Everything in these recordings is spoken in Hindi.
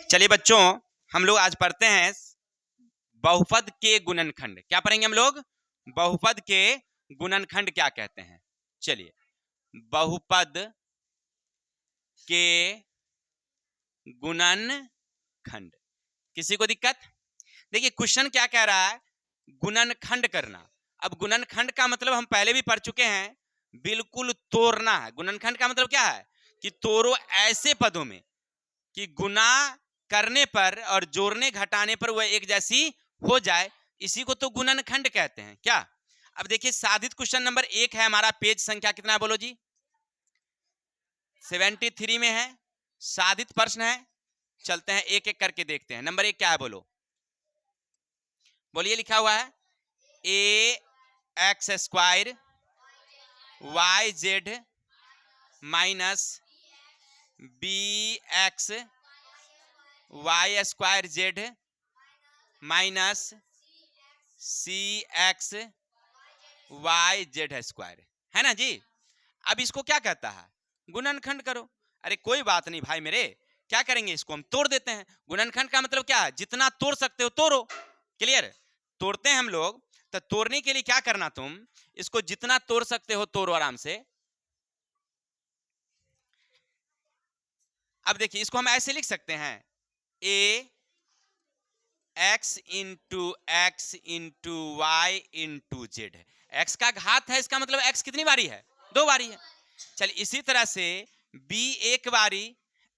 चलिए बच्चों, हम लोग आज पढ़ते हैं बहुपद के गुणनखंड। क्या पढ़ेंगे हम लोग? बहुपद के गुणनखंड क्या कहते हैं। चलिए, बहुपद के गुणनखंड। किसी को दिक्कत? देखिए क्वेश्चन क्या कह रहा है, गुणनखंड करना। अब गुणनखंड का मतलब हम पहले भी पढ़ चुके हैं, बिल्कुल तोड़ना है। गुणनखंड का मतलब क्या है कि तोड़ो ऐसे पदों में कि गुना करने पर और जोड़ने घटाने पर वह एक जैसी हो जाए, इसी को तो गुणनखंड कहते हैं। क्या? अब देखिए साधित क्वेश्चन नंबर 1 है हमारा, पेज संख्या कितना है बोलो जी? 73 में है, साधित प्रश्न है। चलते हैं एक एक करके देखते हैं। नंबर 1 क्या है बोलो? बोलिए, लिखा हुआ है A X square Y Z minus B X Y square Z minus C X Y Z square, है ना जी। अब इसको क्या कहता है? गुणनखंड करो। अरे कोई बात नहीं भाई मेरे, क्या करेंगे, इसको हम तोड़ देते हैं। गुणनखंड का मतलब क्या है? जितना तोड़ सकते हो तोड़ो। क्लियर? तोड़ते हैं हम लोग। तो तोड़ने के लिए क्या करना, तुम इसको जितना तोड़ सकते हो तोड़ो आराम से। अब देखिए इसको हम ऐसे लिख सकते हैं, A X into Y into Z है। एक्स का घात है, इसका मतलब एक्स कितनी बारी है? 2 बारी है। चल इसी तरह से बी एक बारी,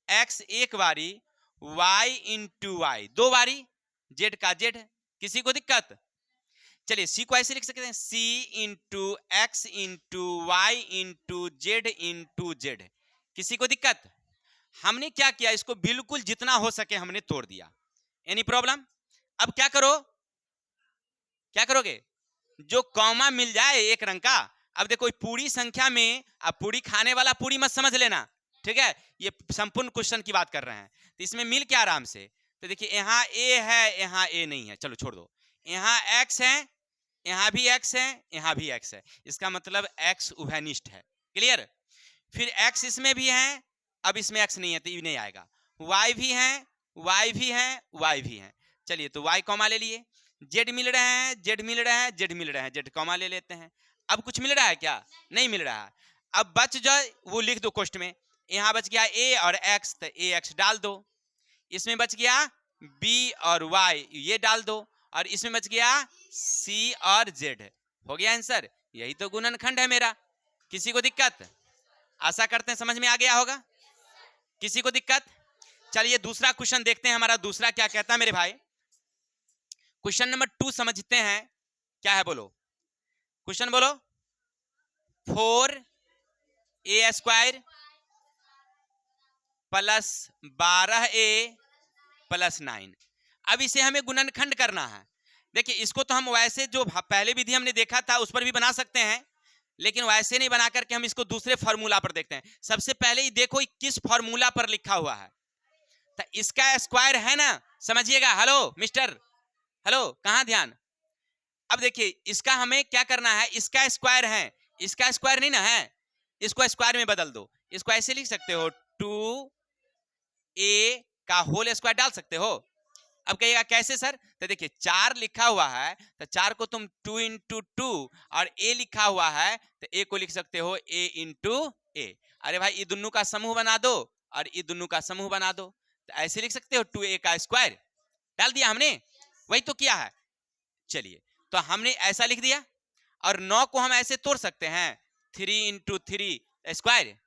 एक्स एक बारी, वाई इंटू वाई 2 बारी, जेड का जेड है। किसी को दिक्कत? चलिए सी को ऐसे लिख सकते हैं, C into x into Y into Z. किसी को दिक्कत? हमने क्या किया, इसको बिल्कुल जितना हो सके हमने तोड़ दिया। Any problem? अब क्या करो, क्या करोगे? जो कॉमा मिल जाए एक रंग का। अब देखो पूरी संख्या में, अब पूरी खाने वाला पूरी मत समझ लेना, ठीक है? ये संपूर्ण क्वेश्चन की बात कर रहे हैं। तो इसमें मिल के आराम से, तो देखिए यहाँ ए है, यहाँ ए नहीं है, चलो छोड़ दो। यहाँ एक्स है, यहाँ भी एक्स है, यहाँ भी एक्स है, इसका मतलब एक्स उभयनिष्ठ है। क्लियर? फिर एक्स इसमें भी है, अब इसमें एक्स नहीं है तो ये नहीं आएगा। वाई भी है, वाई भी है, वाई भी है। चलिए तो वाई कॉमा ले लिए, जेड मिल रहे हैं, जेड मिल रहे हैं, जेड मिल रहे हैं, जेड कॉमा ले लेते हैं। अब कुछ मिल रहा है क्या? नहीं मिल रहा है। अब बच जाए वो लिख दो कोष्ट में। यहाँ बच गया ए और एक्स, तो ए एक्स डाल दो। इसमें बच गया बी और वाई, ये डाल दो। और इसमें बच गया सी और जेड। हो गया आंसर। यही तो गुणनखंड है मेरा। किसी को दिक्कत? आशा करते हैं समझ में आ गया होगा। किसी को दिक्कत? चलिए दूसरा क्वेश्चन देखते हैं, हमारा दूसरा क्या कहता है मेरे भाई। क्वेश्चन नंबर 2 समझते हैं, क्या है बोलो? क्वेश्चन बोलो। 4a square plus 12a plus 9। अब इसे हमें गुणनखंड करना है। देखिए इसको तो हम वैसे जो पहले विधि हमने देखा था उस पर भी बना सकते हैं, लेकिन वैसे नहीं बना करके हम इसको दूसरे फॉर्मूला पर देखते हैं। सबसे पहले ही देखो किस फॉर्मूला पर लिखा हुआ है। तो इसका स्क्वायर है ना, समझिएगा। हेलो मिस्टर, हेलो, कहां ध्यान? अब देखिए इसका हमें क्या करना है, इसका स्क्वायर है, इसका स्क्वायर नहीं ना है, इसको स्क्वायर में बदल दो। इसको ऐसे लिख सकते हो, 2a का होल स्क्वायर डाल सकते हो। अब कहिएगा कैसे सर? तो देखिए 4 लिखा हुआ है, तो 4 को तुम 2 इंटू 2, और a लिखा हुआ है तो a को लिख सकते हो a इंटू a। अरे भाई ये दोनों का समूह बना दो और ये दोनों का समूह बना दो, तो ऐसे लिख सकते हो 2a का स्क्वायर। डाल दिया हमने, वही तो किया है। चलिए तो हमने ऐसा लिख दिया, और 9 को हम ऐसे तोड़ सकते हैं, 3 इंटू 3 स्क्वायर।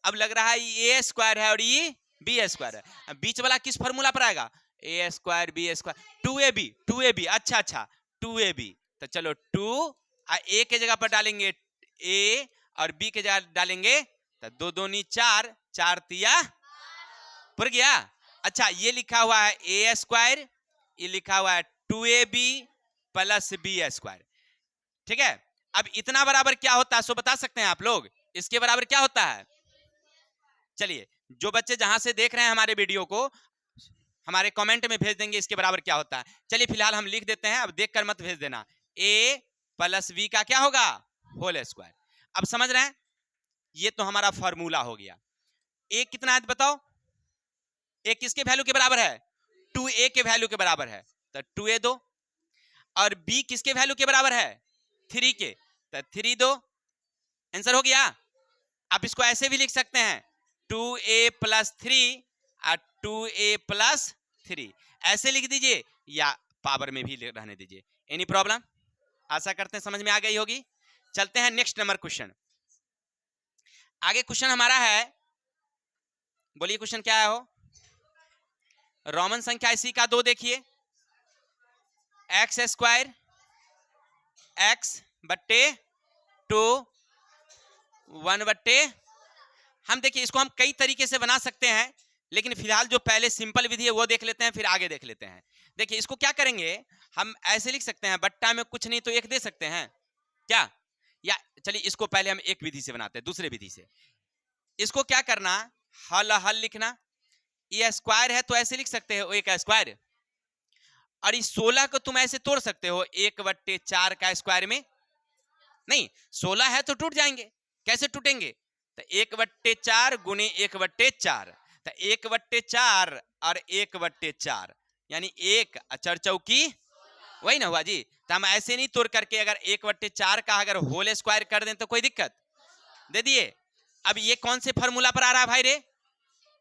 अब लग रहा है ये a स्क्वायर है और ये b स्क्वायर है। बीच वाला किस फॉर्मूला पर आएगा? a square b square, 2ab। अच्छा 2ab। तो चलो 2 a के जगह पर डालेंगे a और b के जगह डालेंगे, तो 2 दूनी 4, 4 तिया पुर गया। अच्छा ये लिखा हुआ है a स्क्वायर, ये लिखा हुआ है 2ab प्लस b स्क्वायर, ठीक है? अब इतना बराबर क्या होता है सो बता सकते हैं आप लोग? इसके बराबर क्या होता है? चलिए जो बच्चे जहां से देख रहे हैं हमारे वीडियो को, हमारे कमेंट में भेज देंगे इसके बराबर क्या होता है। चलिए फिलहाल हम लिख देते हैं, अब देखकर मत भेज देना। a प्लस b का क्या होगा? Whole square. अब समझ रहे हैं? ये तो हमारा फॉर्मूला हो गया। a कितना है बताओ? ए किसके वैल्यू के बराबर है? 2a के वैल्यू के बराबर है, तो 2a दो। और b किसके वैल्यू के बराबर है? 3 के, तो 3 दो। आंसर हो गया। आप इसको ऐसे भी लिख सकते हैं 2a प्लस 3 और 2a प्लस 3, ऐसे लिख दीजिए या पावर में भी रहने दीजिए। Any problem? आशा करते हैं समझ में आ गई होगी। चलते हैं नेक्स्ट नंबर क्वेश्चन। आगे क्वेश्चन हमारा है, बोलिए क्वेश्चन क्या है? हो रोमन संख्या इसी का 2 देखिए, एक्स स्क्वायर एक्स बट्टे 2 1 बट्टे, हम देखिए इसको हम कई तरीके से बना सकते हैं, लेकिन फिलहाल जो पहले सिंपल विधि है वो देख लेते हैं, फिर आगे देख लेते हैं। देखिए इसको क्या करेंगे, हम ऐसे लिख सकते हैं, बट्टा में कुछ नहीं तो 1 दे सकते हैं क्या? या चलिए इसको पहले हम एक विधि से बनाते हैं, दूसरे विधि से। इसको क्या करना, हल हल लिखना, ये स्क्वायर है तो ऐसे लिख सकते हो 1 स्क्वायर, और इस 16 को तुम ऐसे तोड़ सकते हो 1/4 का स्क्वायर में। नहीं 16 है तो टूट जाएंगे, कैसे टूटेंगे? तो 1/4 गुने 1/4, तो 1/4 और 1/4 यानी 1 4 चौकी, वही ना हुआ जी। तो हम ऐसे नहीं तोड़ करके अगर 1/4 का अगर होल स्क्वायर कर दें तो कोई दिक्कत? दे दिए। अब ये कौन से फार्मूला पर आ रहा है भाई रे?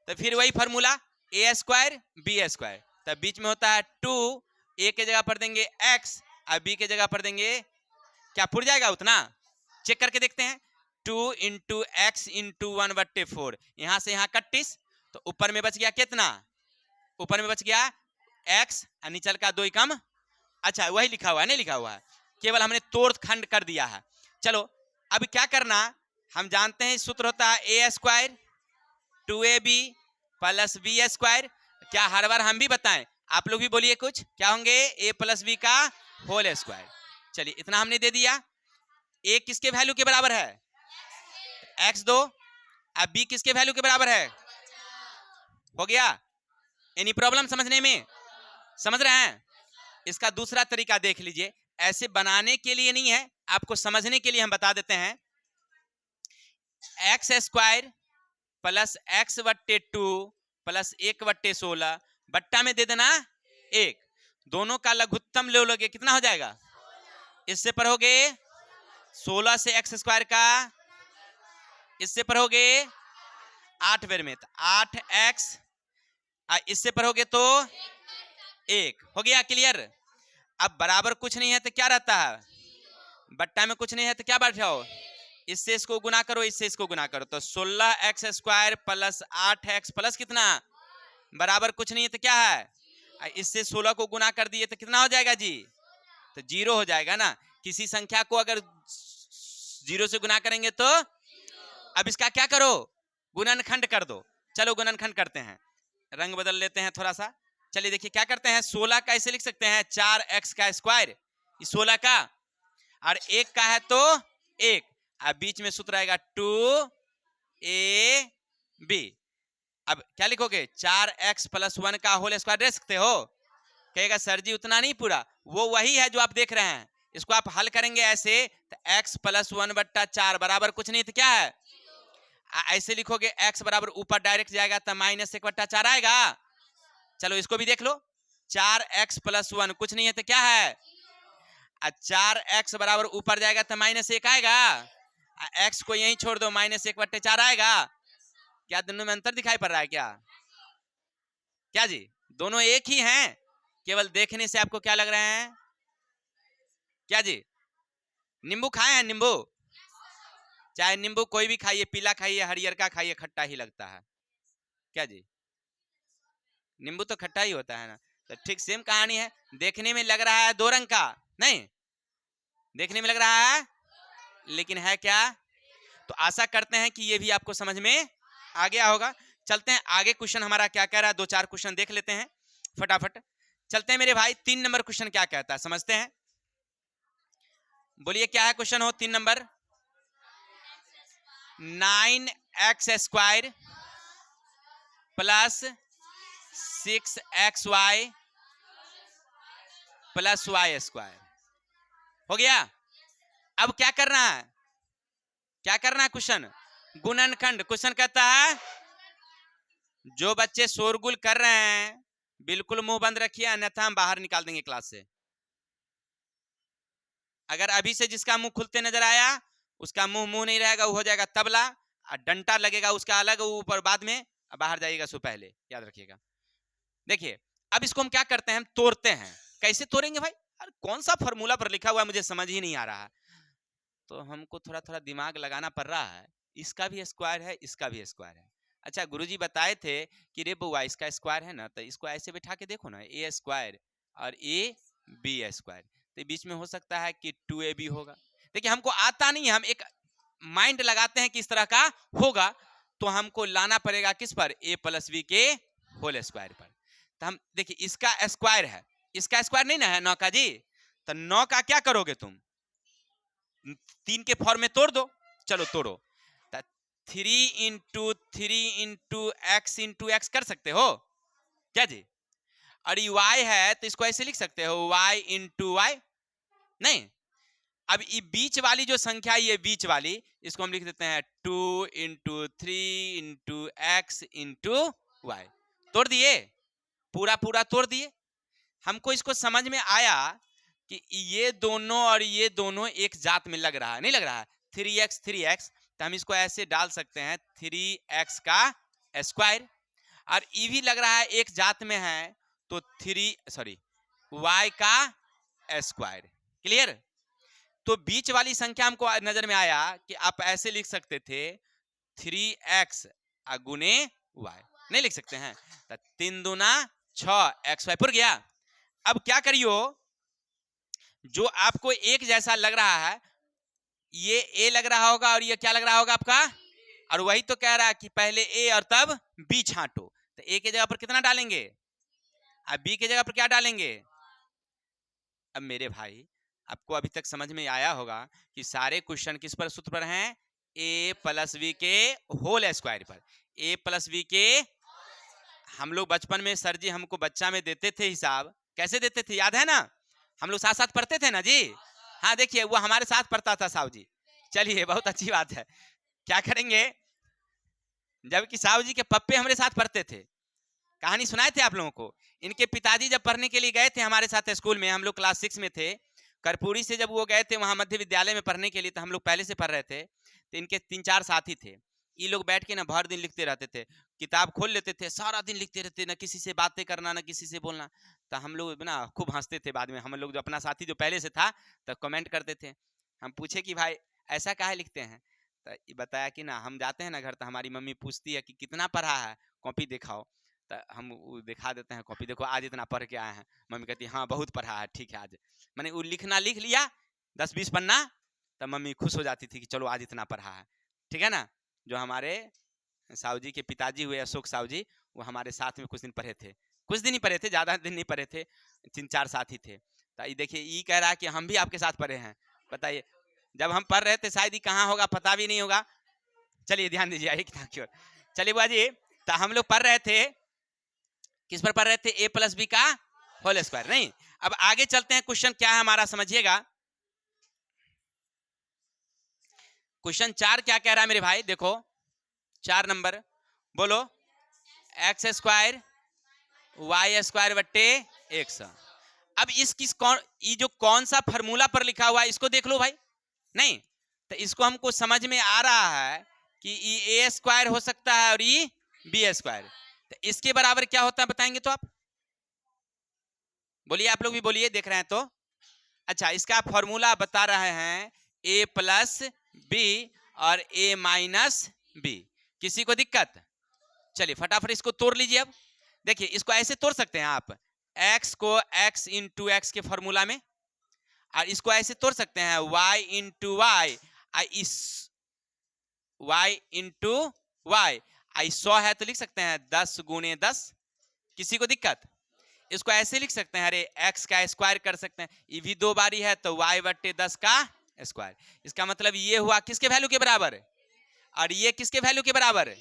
तो फिर वही formula a square b square, तो बीच में होता है 2, a के जगह पर देंगे x और b के जगह पर देंगे, क्या फुट जाएगा उतना? चेक करके देखते हैं। 2 इंटू एक्स इंटू 1/4, यहां से यहां 31, तो ऊपर में बच गया कितना? ऊपर में बच गया x और नीचल का 2 कम, अच्छा वही लिखा हुआ है, नहीं लिखा हुआ है, केवल हमने तोड़ खंड कर दिया है। चलो अब क्या करना, हम जानते हैं सूत्र होता है a square 2ab plus b square. क्या हर बार हम भी बताएं? आप लोग भी बोलिए कुछ, क्या होंगे? a प्लस b का होल स्क्वायर। चलिए इतना हमने दे दिया। a किसके वैल्यू के बराबर है? x दो। अब b किसके वैल्यू के बराबर है? हो गया। एनी प्रॉब्लम समझने में? समझ रहे हैं? इसका दूसरा तरीका देख लीजिए, ऐसे बनाने के लिए नहीं है, आपको समझने के लिए हम बता देते हैं। X square plus x/2 plus 1/16 बट्टा में दे देना 1, दोनों का लघुत्तम ले लोगे कितना हो जाएगा? इससे पढ़ोगे 16 से x स्क्वायर का, इससे पढ़ोगे 8 बेर में तो 8x, इससे पढ़ोगे तो 1 हो गया। क्लियर? अब बराबर कुछ नहीं है तो क्या रहता है? बट्टा में कुछ नहीं है तो क्या बैठाओ? इससे इसको गुना करो, इससे इसको गुना करो, तो 16x square plus 8x plus कितना? बराबर कुछ नहीं है तो क्या है? इससे 16 को गुना कर दिए तो कितना हो जाएगा जी? तो 0 हो जाएगा ना। किसी संख्या को अगर 0 से गुना करेंगे तो, अब इसका क्या करो? गुणनखंड कर दो। चलो गुणनखंड करते हैं, रंग बदल लेते हैं थोड़ा सा। चलिए देखिए क्या करते हैं, 16 का ऐसे लिख सकते हैं 4x का स्क्वायर, 16 का, और 1 का है तो 1, अब बीच में सूत्र आएगा 2ab। अब क्या लिखोगे? 4x प्लस 1 का होल स्क्वायर दे सकते हो? कहेगा सर जी उतना नहीं पूरा, वो वही है जो आप देख रहे हैं। इसको आप हल करेंगे ऐसे, तो x प्लस 1/4 बराबर कुछ नहीं तो क्या है? ऐसे लिखोगे x बराबर ऊपर डायरेक्ट जाएगा तो -1/4 आएगा। चलो इसको भी देख लो, 4x प्लस 1 कुछ नहीं है तो क्या है? 4x बराबर ऊपर जाएगा तो -1 आएगा, x को यहीं छोड़ दो -1/4 आएगा। क्या दोनों में अंतर दिखाई पड़ रहा है क्या? क्या जी? दोनों एक ही हैं, केवल देखने से आपको क्या लग रहे हैं? क्या जी? नींबू खाए हैं? नींबू, चाहे नींबू कोई भी खाइए, पीला खाइए हरियर का खाइए, खट्टा ही लगता है। क्या जी? नींबू तो खट्टा ही होता है ना। तो ठीक सेम कहानी है, देखने में लग रहा है 2 रंग का, नहीं देखने में लग रहा है, लेकिन है क्या? तो आशा करते हैं कि ये भी आपको समझ में आ गया होगा। चलते हैं आगे, क्वेश्चन हमारा क्या कह रहा है, 2-4 क्वेश्चन देख लेते हैं फटाफट। चलते हैं मेरे भाई, 3 नंबर क्वेश्चन क्या कहता है समझते हैं। बोलिए क्या है क्वेश्चन? हो 3 number, 9x square plus 6xy plus y square. हो गया। अब क्या करना है? क्या करना है? क्वेश्चन गुणनखंड। क्वेश्चन कहता है जो बच्चे शोरगुल कर रहे हैं बिल्कुल मुंह बंद रखिए, अन्यथा हम बाहर निकाल देंगे क्लास से। अगर अभी से जिसका मुंह खुलते नजर आया उसका मुंह नहीं रहेगा, वो हो जाएगा तबला, और डंटा लगेगा उसका अलग ऊपर, बाद में बाहर जाइएगा सो पहले, याद रखिएगा। देखिए अब इसको हम क्या करते हैं, हम तोड़ते हैं। कैसे तोड़ेंगे भाई? अरे कौन सा फॉर्मूला पर लिखा हुआ है मुझे समझ ही नहीं आ रहा है, तो हमको थोड़ा थोड़ा दिमाग लगाना पड़ रहा है। इसका भी स्क्वायर है, इसका भी स्क्वायर है। अच्छा गुरुजी बताए थे कि रे बुआ इसका स्क्वायर है ना, तो इसको ऐसे बैठा के देखो ना, ए स्क्वायर और ए बी स्क्वायर, तो बीच में हो सकता है कि 2ab होगा। देखिए हमको आता नहीं है, हम एक माइंड लगाते हैं कि इस तरह का होगा, तो हमको लाना पड़ेगा किस पर, a प्लस बी के होल स्क्वायर पर। तो हम देखिए इसका स्क्वायर है, इसका स्क्वायर नहीं ना है 9 का जी, तो 9 का क्या करोगे तुम, 3 के फॉर्म में तोड़ दो। चलो तोड़ो, 3 into 3 into x into x कर सकते हो क्या जी? और ये y है तो इसको ऐसे लिख सकते हो y इंटू वाई, नहीं। अब ये बीच वाली जो संख्या है, ये बीच वाली, इसको हम लिख देते हैं 2 into 3 into x into y. तोड़ दिए, पूरा पूरा तोड़ दिए। हमको इसको समझ में आया कि ये दोनों और ये दोनों एक जात में लग रहा है, नहीं लग रहा है, 3x, तो हम इसको ऐसे डाल सकते हैं 3x का स्क्वायर, और ये भी लग रहा है एक जात में है, तो y का स्क्वायर। क्लियर? तो बीच वाली संख्या हमको नजर में आया कि आप ऐसे लिख सकते थे 3x गुने y, नहीं लिख सकते हैं, तो 3 दूना 6 xy पुर गया। अब क्या करियो, जो आपको एक जैसा लग रहा है, ये a लग रहा होगा और ये क्या लग रहा होगा आपका, और वही तो कह रहा है कि पहले a और तब b छांटो, तो a के जगह पर कितना डालेंगे, अब b के जगह पर क्या डालेंगे। अब मेरे भाई आपको अभी तक समझ में आया होगा कि सारे क्वेश्चन किस पर सूत्र पर हैं, a प्लस बी के होल स्क्वायर पर। a प्लस बी के, हम लोग बचपन में सर जी हमको बच्चा में देते थे हिसाब, कैसे देते थे याद है ना, हम लोग साथ साथ पढ़ते थे ना जी। हाँ देखिए वो हमारे साथ पढ़ता था साहू जी। चलिए बहुत अच्छी बात है, क्या करेंगे, जबकि साहू जी के पप्पे हमारे साथ पढ़ते थे, कहानी सुनाए थे आप लोगों को। इनके पिताजी जब पढ़ने के लिए गए थे हमारे साथ स्कूल में, हम लोग क्लास 6 में थे, कर्पूरी से जब वो गए थे वहां मध्य विद्यालय में पढ़ने के लिए, तो हम लोग पहले से पढ़ रहे थे, तो इनके 3-4 साथी थे, ये लोग बैठ के ना भर दिन लिखते रहते थे, किताब खोल लेते थे, सारा दिन लिखते रहते, ना किसी से बातें करना ना किसी से बोलना। तो हम लोग ना खूब हंसते थे, बाद में हम लोग जो अपना साथी जो पहले से था तो कमेंट करते थे। हम पूछे कि भाई ऐसा काहे लिखते हैं, तो बताया कि ना हम जाते हैं ना घर, तो हमारी मम्मी पूछती है कि कितना पढ़ा है, कॉपी दिखाओ, तो हम दिखा देते हैं कॉपी, देखो आज इतना पढ़ के आए हैं। मम्मी कहती है हाँ बहुत पढ़ा है, ठीक है आज, मैंने वो लिखना लिख लिया 10-20 पन्ना, तब मम्मी खुश हो जाती थी कि चलो आज इतना पढ़ा है, ठीक है ना। जो हमारे साहू जी के पिताजी हुए अशोक साहू जी, वो हमारे साथ में कुछ दिन पढ़े थे, कुछ दिन ही पढ़े थे, ज़्यादा दिन नहीं पढ़े थे, 3-4 साथी थे। तो ये देखिए ये कह रहा है कि हम भी आपके साथ पढ़े हैं, बताइए जब हम पढ़ रहे थे शायद ही कहाँ होगा पता भी नहीं होगा। चलिए ध्यान दीजिए आइए किताब की ओर। चलिए बुआ जी, तो हम लोग पढ़ रहे थे, किस पर पढ़ रहे थे, a प्लस बी का होल स्क्वायर, नहीं। अब आगे चलते हैं, क्वेश्चन क्या है हमारा समझिएगा। क्वेश्चन 4 क्या कह रहा है मेरे भाई, देखो 4 नंबर, बोलो एक्स स्क्वायर वाई स्क्वायर बट्टे एक्स। अब ये जो कौन सा फॉर्मूला पर लिखा हुआ है इसको देख लो भाई, नहीं तो इसको हमको समझ में आ रहा है कि ये ए स्क्वायर हो सकता है और ये बी स्क्वायर, तो इसके बराबर क्या होता है बताएंगे तो आप बोलिए, आप लोग भी बोलिए, देख रहे हैं तो। अच्छा इसका फॉर्मूला बता रहे हैं a प्लस बी और a माइनस बी, किसी को दिक्कत? चलिए फटाफट इसको तोड़ लीजिए। अब देखिए इसको ऐसे तोड़ सकते हैं आप, x को x इंटू एक्स के फॉर्मूला में, और इसको ऐसे तोड़ सकते हैं y इंटू वाई, इस y इंटू वाई, 100 है तो लिख सकते हैं 10 गुणे 10, किसी को दिक्कत? इसको ऐसे लिख सकते हैं, अरे x का स्क्वायर कर सकते हैं, ये भी 2 बारी है तो y बट्टे 10 का स्क्वायर। इसका मतलब ये हुआ किसके वैल्यू के बराबर, और ये किसके वैल्यू के बराबर।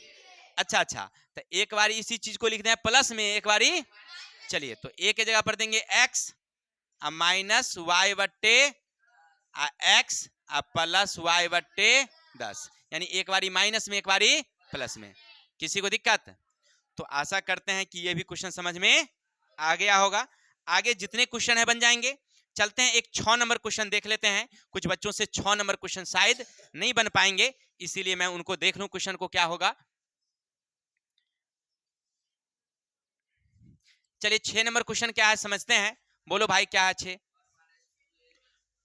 अच्छा तो एक बारी इसी चीज को लिख दें प्लस में, एक बारी, चलिए तो a के जगह पर देंगे x माइनस वाई बट्टे एक्स प्लस वाई बट्टे 10, यानी एक बारी माइनस में एक बारी प्लस में, किसी को दिक्कत? तो आशा करते हैं कि ये भी क्वेश्चन समझ में आ गया होगा। आगे जितने क्वेश्चन है बन जाएंगे। चलते हैं एक 6 नंबर क्वेश्चन देख लेते हैं। कुछ बच्चों से 6 नंबर क्वेश्चन शायद नहीं बन पाएंगे, इसीलिए मैं उनको देख लूं क्वेश्चन को क्या होगा। चलिए 6 नंबर क्वेश्चन क्या है समझते हैं। बोलो भाई क्या है 6?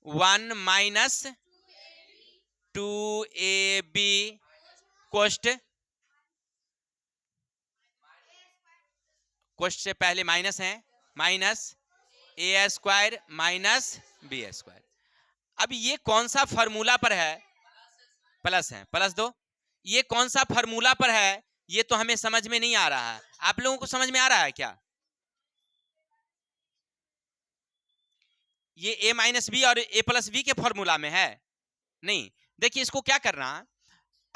1 माइनस 2ab कोष्ट से पहले माइनस है, माइनस ए स्क्वायर माइनस बी स्क्वायर। अब ये कौन सा फॉर्मूला पर है? प्लस है, प्लस दो। ये कौन सा फॉर्मूला पर है? ये तो हमें समझ में नहीं आ रहा है। आप लोगों को समझ में आ रहा है क्या? ये a माइनस बी और a प्लस बी के फॉर्मूला में है? नहीं। देखिए इसको क्या करना,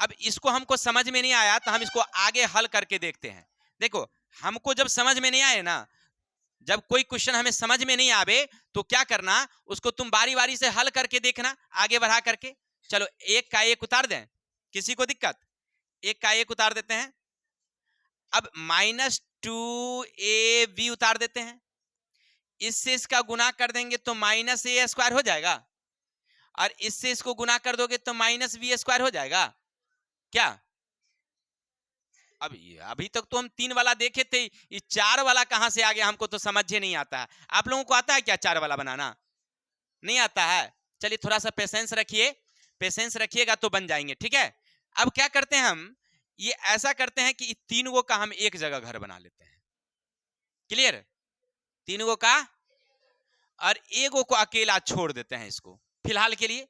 अब इसको हमको समझ में नहीं आया तो हम इसको आगे हल करके देखते हैं। देखो हमको जब समझ में नहीं आए ना, जब कोई क्वेश्चन हमें समझ में नहीं आवे तो क्या करना, उसको तुम बारी बारी से हल करके देखना आगे बढ़ा करके। चलो एक का एक उतार दें, किसी को दिक्कत? एक का एक उतार देते हैं। अब माइनस 2ab उतार देते हैं, इससे इसका गुना कर देंगे तो माइनस ए स्क्वायर हो जाएगा, और इससे इसको गुना कर दोगे तो माइनस बी स्क्वायर हो जाएगा क्या? अभी तक तो हम 3 वाला देखे थे, ये 4 वाला कहां से आ गया हमको तो समझ ही नहीं आता है। आप लोगों को आता है क्या 4 वाला बनाना? नहीं आता है? चलिए थोड़ा सा पेशेंस रखिए, पेशेंस रखिएगा तो बन जाएंगे, ठीक है। अब क्या करते हैं हम, ये ऐसा करते हैं कि 3 गो का हम एक जगह घर बना लेते हैं। क्लियर? 3 गो का, और एगो को अकेला छोड़ देते हैं इसको फिलहाल के लिए।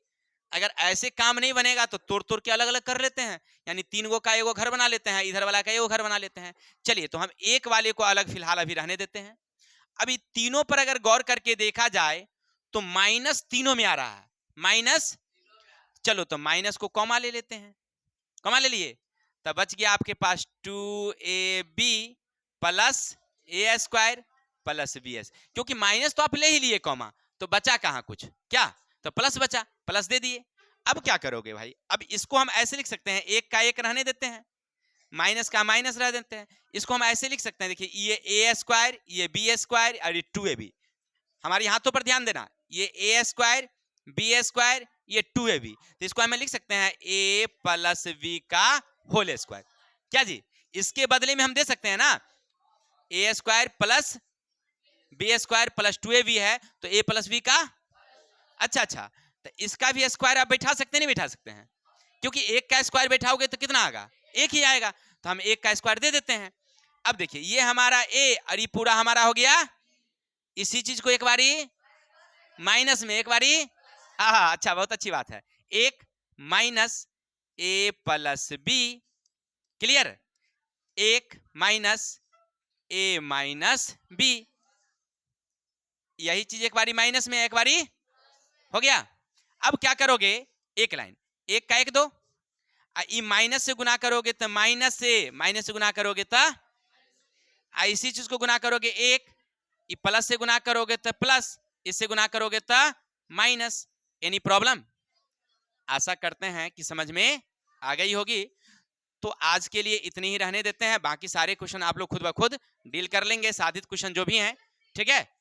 अगर ऐसे काम नहीं बनेगा तो तोड़ तोड़ के अलग अलग कर लेते हैं, यानी 3 गो का एगो घर बना लेते हैं, इधर वाला का एगो घर बना लेते हैं। चलिए तो हम एक वाले को अलग फिलहाल अभी रहने देते हैं। अभी तीनों पर अगर गौर करके देखा जाए तो माइनस तीनों में आ रहा है, माइनस। चलो तो माइनस को कॉमा ले लेते हैं, कॉमा ले लिए, तब बच गया आपके पास 2ab प्लस ए स्क्वायर प्लस बी एस। क्योंकि माइनस तो आप ले ही लिए कॉमा, तो बचा कहां कुछ क्या, तो प्लस बचा, प्लस दे दिए। अब क्या करोगे भाई, अब इसको हम ऐसे लिख सकते हैं, एक का एक रहने देते हैं, माइनस का माइनस रह देते हैं। इसको हम ऐसे लिख सकते हैं, देखिए ये ए स्क्वायर, ये बी स्क्वायर और ये 2ab। हमारे हाथों पर ध्यान देना, ये ए स्क्वायर बी स्क्वायर ये 2ab, तो इसको हमें लिख सकते हैं a प्लस बी का होल स्क्वायर। क्या जी? इसके बदले में हम दे सकते हैं ना, A square plus B square plus 2ab है तो a प्लस बी का। अच्छा, तो इसका भी स्क्वायर आप बैठा सकते नहीं बैठा सकते हैं? क्योंकि एक का स्क्वायर बैठाओगे तो कितना आएगा, एक ही आएगा, तो हम एक का स्क्वायर दे देते हैं। अब देखिए ये हमारा a और ये पूरा हमारा हो गया, इसी चीज को एक बारी माइनस में, एक बारी हाँ, अच्छा बहुत अच्छी बात है, एक minus a plus b. Clear? एक माइनस a माइनस बी, यही चीज एक बारी माइनस में एक बारी हो गया। अब क्या करोगे, एक लाइन, एक का एक दो, ई माइनस से गुना करोगे तो माइनस से गुना करोगे तो इसी चीज को गुना करोगे एक, ई प्लस से गुना करोगे तो प्लस, इससे गुना करोगे तो माइनस। Any problem? आशा करते हैं कि समझ में आ गई होगी। तो आज के लिए इतनी ही रहने देते हैं, बाकी सारे क्वेश्चन आप लोग खुद ब खुद डील कर लेंगे, साधित क्वेश्चन जो भी हैं, ठीक है।